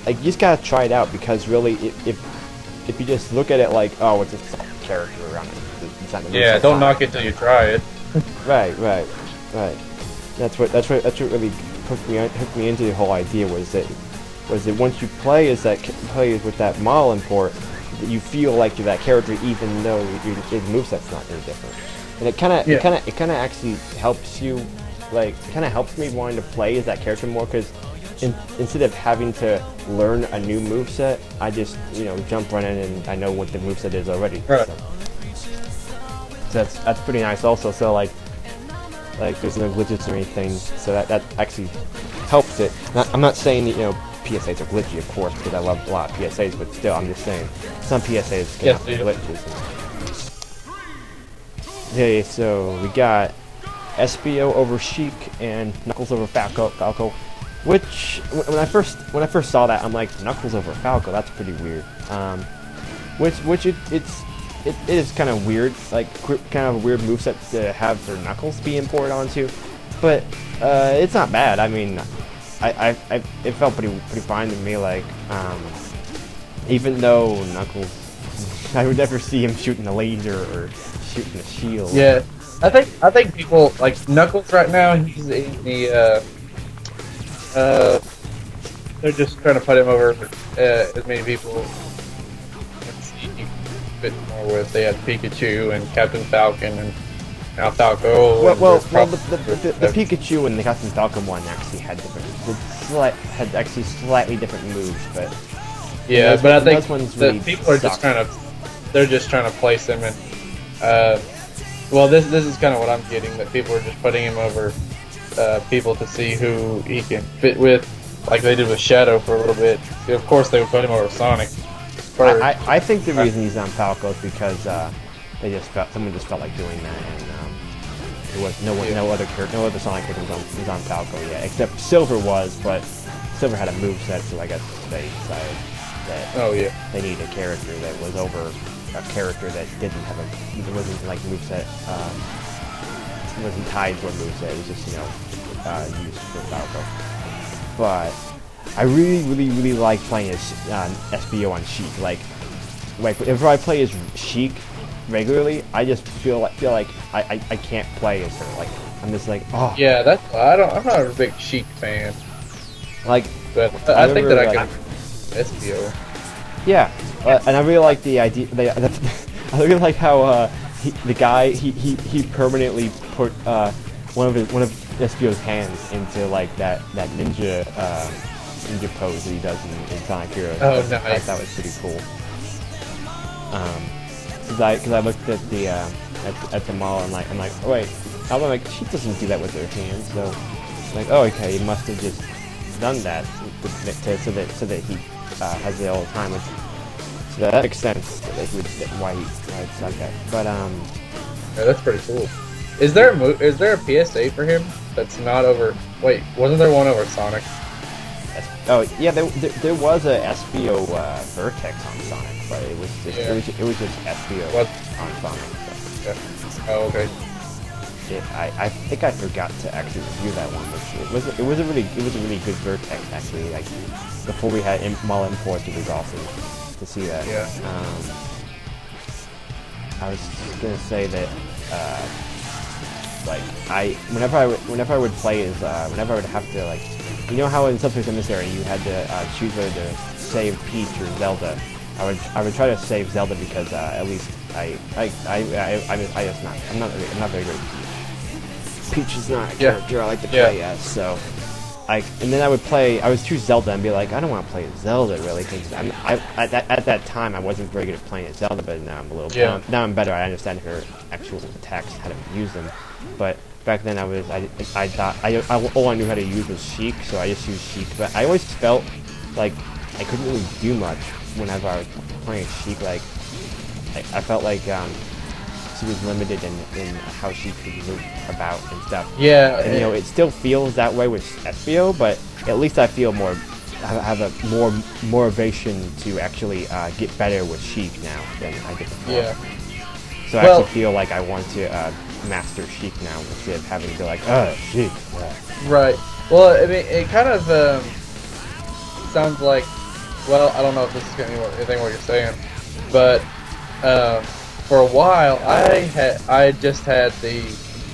like you just gotta try it out, because really, if you just look at it like, oh, it's just a character around it, it's not gonna Yeah, don't knock it till you try it. Right. That's what really hooked me into the whole idea, was that once you play with that model import, that you feel like you're that character, even though your moveset's not any different. And it kind of actually helps you, like, kind of helps me wanting to play as that character more, because instead of having to learn a new moveset, I just, jump right in and I know what the moveset is already. Right. So that's pretty nice also. So like there's no glitches or anything, so that actually helps it. I'm not saying that, PSAs are glitchy, of course, because I love a lot of PSAs, but still, I'm just saying some PSAs can have glitches. Okay, so we got Espio over Sheik and Knuckles over Falco, which when I first saw that, I'm like, Knuckles over Falco, that's pretty weird. Which it is kind of weird, like kind of a weird moveset to have for Knuckles be imported onto, but it's not bad. I mean, it felt pretty fine to me. Like, even though Knuckles, I would never see him shooting a laser or shooting a shield. Yeah, I think people like Knuckles right now. He's in the they're just trying to put him over as many people. Let's see, a bit more with they had Pikachu and Captain Falcon and now Falco. Well, the Pikachu and the Captain Falcon one actually had actually slightly different moves, but yeah, but I think really people are just they're just trying to place him in. Well, this is kind of what I'm getting, that people are just putting him over people to see who he can fit with, like they did with Shadow for a little bit. Of course, they would put him over Sonic. I think the reason he's on Falco is because someone just felt like doing that, and there was no other Sonic character was on Falco yet, except Silver was, but Silver had a moveset, so I guess they decided that they needed a character that was over a character that wasn't like moveset, it wasn't tied to a moveset, it was just, used for Falco. But I really like playing as SBO on Sheik. Like if I play as Sheik regularly, I just feel like I can't play as her. Like, I'm just like, oh. Yeah, I'm not a big Sheik fan. Like, but I think that I can SBO. Yeah, and I really like the idea. I really like how the guy he permanently put one of Espio's hands into like that ninja pose that he does in Sonic Heroes. Oh, nice. I thought that was pretty cool. Because I looked at the model and I'm like, oh wait, I'm like, she doesn't do that with her hands. So I'm like, oh okay, he must have just done that so that he has it all the time. So that makes sense. Why it's like that. But yeah, that's pretty cool. Is there a PSA for him that's not over? Wait, wasn't there one over Sonic? Oh yeah, there was a Espio Vertex on Sonic, but it was just Espio on Sonic. So. Yeah. Oh okay. I think I forgot to actually review that one, but it was a really good Vertex actually. Like before we had model imports, it was awesome to see that. Yeah. I was just gonna say that like whenever I would play as whenever I would have to, like, you know how in Subspace Emissary you had to choose whether to save Peach or Zelda. I would try to save Zelda because at least I'm not very good at Peach. Peach is not a character I like to play as, so and then I would choose Zelda and be like, I don't want to play as Zelda really, because at that time I wasn't very good at playing as Zelda, but now I'm a little now I'm better. I understand her actual attacks, how to use them, but back then I thought all I knew how to use was Sheik, so I just used Sheik. But I always felt like I couldn't really do much whenever I was playing Sheik. Like I felt like she was limited in how she could move about and stuff. Yeah. And it still feels that way with Espio, but at least I feel have a more motivation to actually get better with Sheik now than I did before. Yeah. So I actually feel like I want to master Sheik now instead of having to be like, Sheik. Right. Well, I mean, it kind of sounds like well, I don't know if this is gonna be anything what you're saying, but for a while I just had the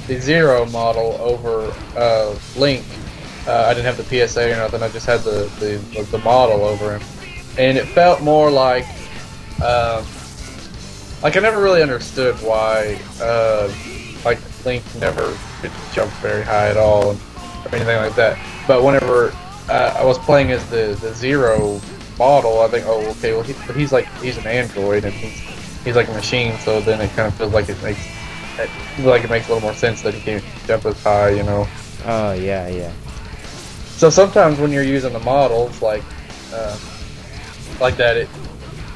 Zero model over Link. I didn't have the PSA or nothing. I just had the model over him, and it felt more like I never really understood why like Link never could jump very high at all or anything like that. But whenever I was playing as the Zero model, I think, oh, okay, well, but he's an android and he's like a machine, so then it kind of feels like it makes a little more sense that he can't jump as high, you know. Oh yeah, yeah. So sometimes when you're using the models like that,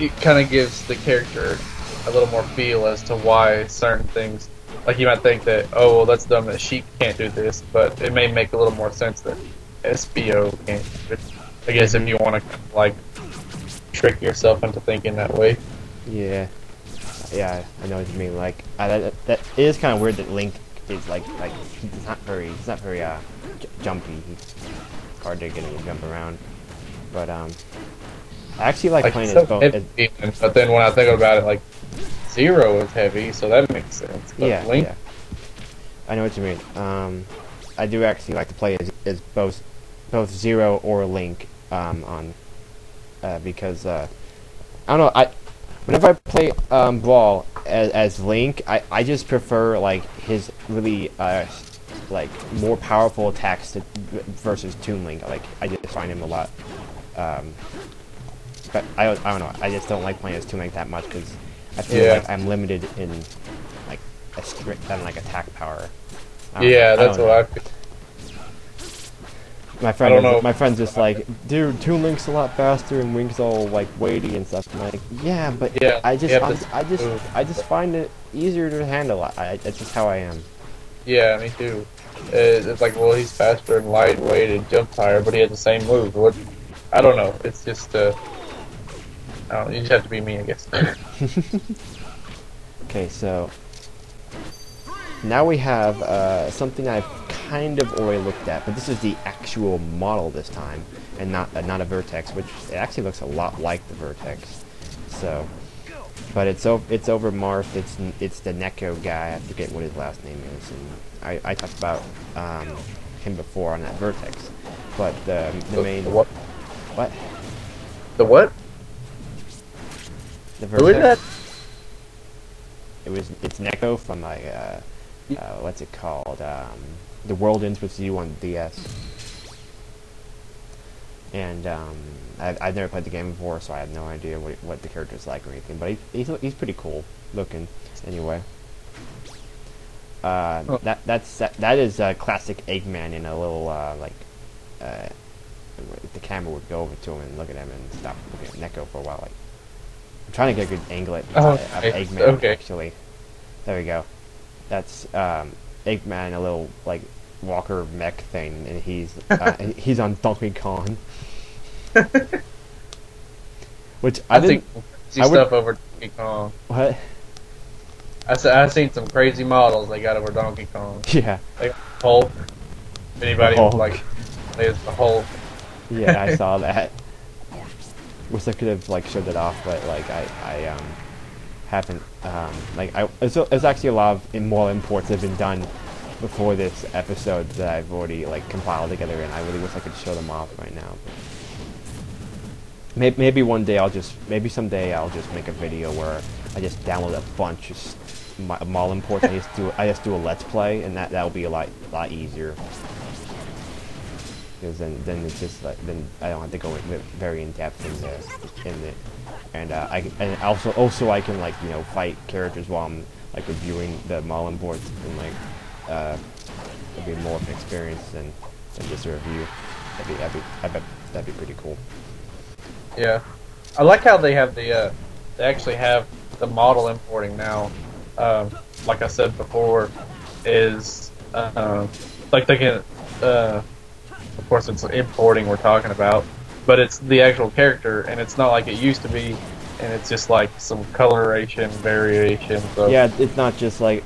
it kind of gives the character a little more feel as to why certain things. Like you might think that, oh, well, that's dumb that Sheik can't do this, but it may make a little more sense that Espio can't. I guess if you want to like trick yourself into thinking that way. Yeah, yeah, I know what you mean. Like, that is kind of weird that Link is like he's not very jumpy. He's hard to get him to jump around. But I actually like playing as both. But then when I think about it, like Zero is heavy, so that makes sense. But Yeah, Link, yeah. I know what you mean. I do actually like to play as both Zero or Link on because I don't know, whenever I play Brawl as Link, I just prefer like his really like more powerful attacks versus Toon Link. Like I just find him a lot. But I don't know. I just don't like playing as Toon Link that much because I feel like I'm limited in like a strict like attack power. Yeah, that's what I feel. My friend's just like, dude, Toon Link's a lot faster and Link's all like weighty and stuff. I'm like, yeah, but I just find it easier to handle. That's just how I am. Yeah, me too. It's like, well, he's faster and lightweight and jumps higher, but he has the same move. What? I don't know. It's just I don't know, you just have to be me, I guess. Okay, so now we have something I've kind of already looked at, but this is the actual model this time, and not a Vertex, which it actually looks a lot like the Vertex. So, but it's over Marth. It's the Neku guy. I forget what his last name is, and I talked about him before on that Vertex, but the main what? What? The what? The Vertex. Who is that? It's Neku from like what's it called? The World Ends With You on DS. And I've never played the game before, so I have no idea what the character's like or anything. But he's pretty cool looking, anyway. That is classic Eggman in a little if the camera would go over to him and look at him and stop looking at Neku for a while. Like, I'm trying to get a good angle at Eggman. Actually, there we go. That's Eggman, a little like walker mech thing, and he's on Donkey Kong. Which I think stuff over Donkey Kong. What? I've seen some crazy models they got over Donkey Kong. Yeah. Like Hulk. If anybody Hulk. like plays the Hulk. Yeah, I saw that. Wish I could have like showed it off, but like I haven't. There's actually a lot of more imports that have been done before this episode that I've already like compiled together, and I really wish I could show them off right now. But maybe someday I'll just make a video where I just download a bunch of mall imports. I just do a let's play, and that'll be a lot easier. Because then it's just like I don't have to go very in depth in it, and also I can like fight characters while I'm like reviewing the mall imports, and like it'll be more of an experience than just a review. I bet that'd be pretty cool. Yeah, I like how they have they actually have the model importing now. Like I said before, is like they can. Of course, it's importing we're talking about, but it's the actual character, and it's not like it used to be, and it's just like some coloration variation. So. Yeah, it's not just like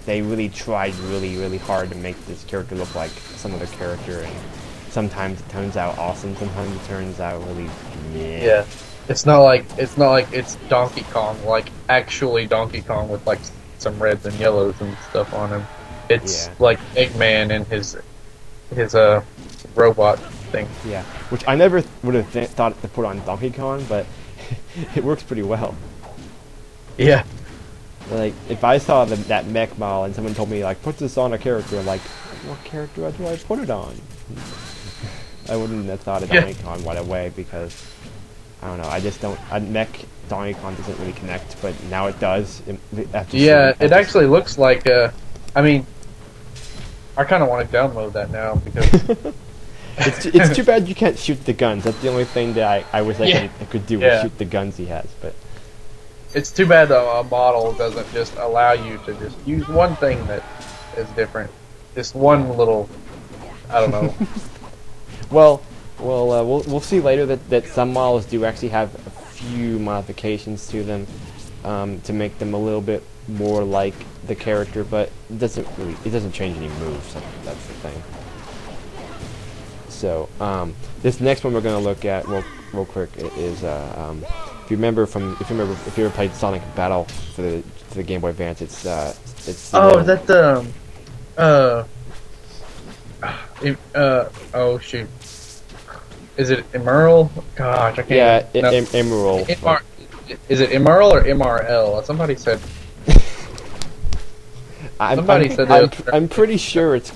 they really tried really hard to make this character look like some other character, and sometimes it turns out awesome, sometimes it turns out really meh. Yeah. It's not like it's Donkey Kong, like actually Donkey Kong with like some reds and yellows and stuff on him. It's like Eggman and his robot thing. Yeah, which I never would have thought to put on Donkey Kong, but it works pretty well. Yeah. Like, if I saw that mech model and someone told me, like, put this on a character, I'm like, what character do I put it on? I wouldn't have thought of Donkey Kong right away because, I don't know, I just don't, mech Donkey Kong doesn't really connect, but now it does. It actually looks like, I mean, I kind of want to download that now because... it's too bad you can't shoot the guns. That's the only thing that I wish I could do was shoot the guns he has, but... It's too bad though a model doesn't just allow you to just use one thing that is different. Just one little, I don't know. we'll see later that some models do actually have a few modifications to them to make them a little bit more like the character, but it doesn't change any moves. That's the thing. So this next one we're going to look at real quick is if you ever played Sonic Battle for the Game Boy Advance, it's is that the oh shoot, is it Emerl? Gosh, I can't. Yeah, Emerl. Is it Emerl or MRL? Somebody said. I'm pretty sure it's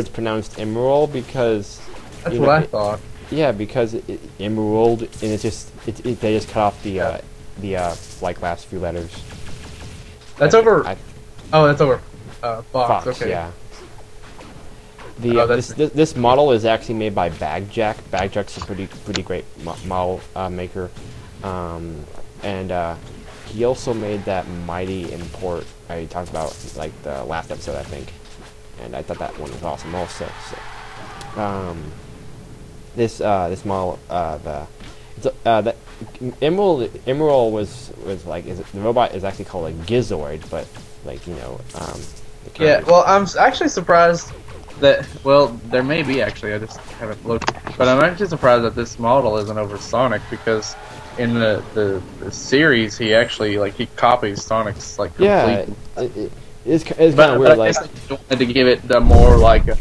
pronounced Emerald because that's what I thought. Yeah, because Emerald, and they just cut off the like last few letters. That's over. That's over. Fox. Okay. Yeah. This model is actually made by Bagjack. Bagjack's a pretty great model maker, and he also made that Mighty import I talked about like the last episode, I think, and I thought that one was awesome also. So, this model, the Emerl was like the robot is actually called a Gizoid, but like well, I'm actually surprised that there may be actually, I just haven't looked, but I'm actually surprised that this model isn't over Sonic because in the series he actually he copies Sonic's like complete. Yeah, it's kind of weird. I guess they wanted to give it the more like a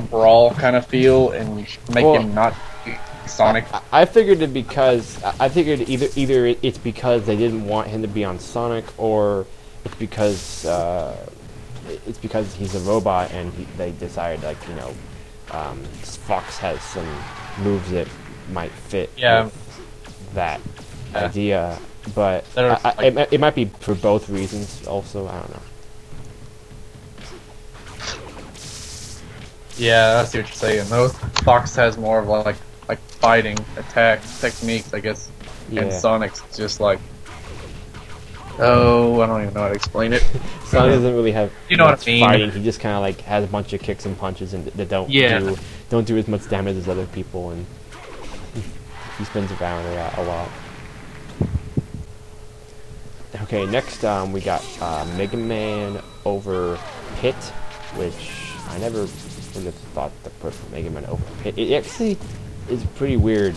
Brawl kind of feel and make him not Sonic. I figured it because either it's because they didn't want him to be on Sonic, or it's because he's a robot and they decided Fox has some moves that might fit with that idea, but it might be for both reasons. Also, I don't know. Yeah, I see what you're saying. Though Fox has more of like fighting attack techniques, I guess, and Sonic's just like, I don't even know how to explain it. Sonic doesn't really have what I mean. Fighting. He just kind of has a bunch of kicks and punches and that don't do as much damage as other people, and he spins around a lot. Okay, next we got Megaman over Pit, which I never would have thought to put Megaman over Pit. It actually is pretty weird,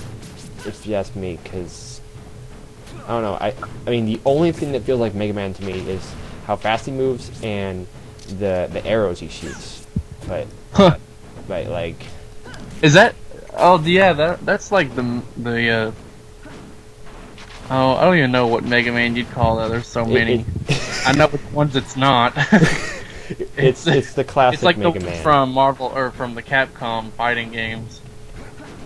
if you ask me, because I don't know. I mean, the only thing that feels like Megaman to me is how fast he moves and the arrows he shoots. But like, is that? Oh yeah, that's like the oh, I don't even know what Mega Man you'd call that. There's so many. I know which ones it's not. it's the classic. It's like Mega the Man from Marvel or from the Capcom fighting games.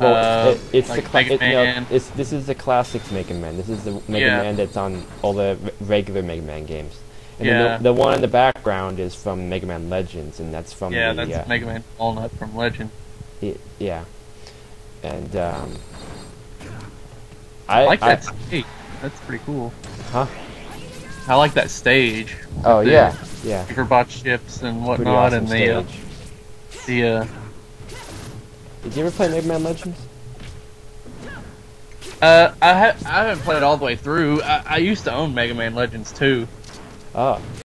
Well, it's like the Mega Man. this is the classic Mega Man. This is the Mega Man that's on all the regular Mega Man games. And then the one in the background is from Mega Man Legends, and that's from that's Mega Man Walnut from Legend. Yeah, and I like that stage. That's pretty cool. Huh? I like that stage. Oh yeah. Robot ships and whatnot, awesome and Did you ever play Mega Man Legends? I haven't played it all the way through. I used to own Mega Man Legends too. Oh.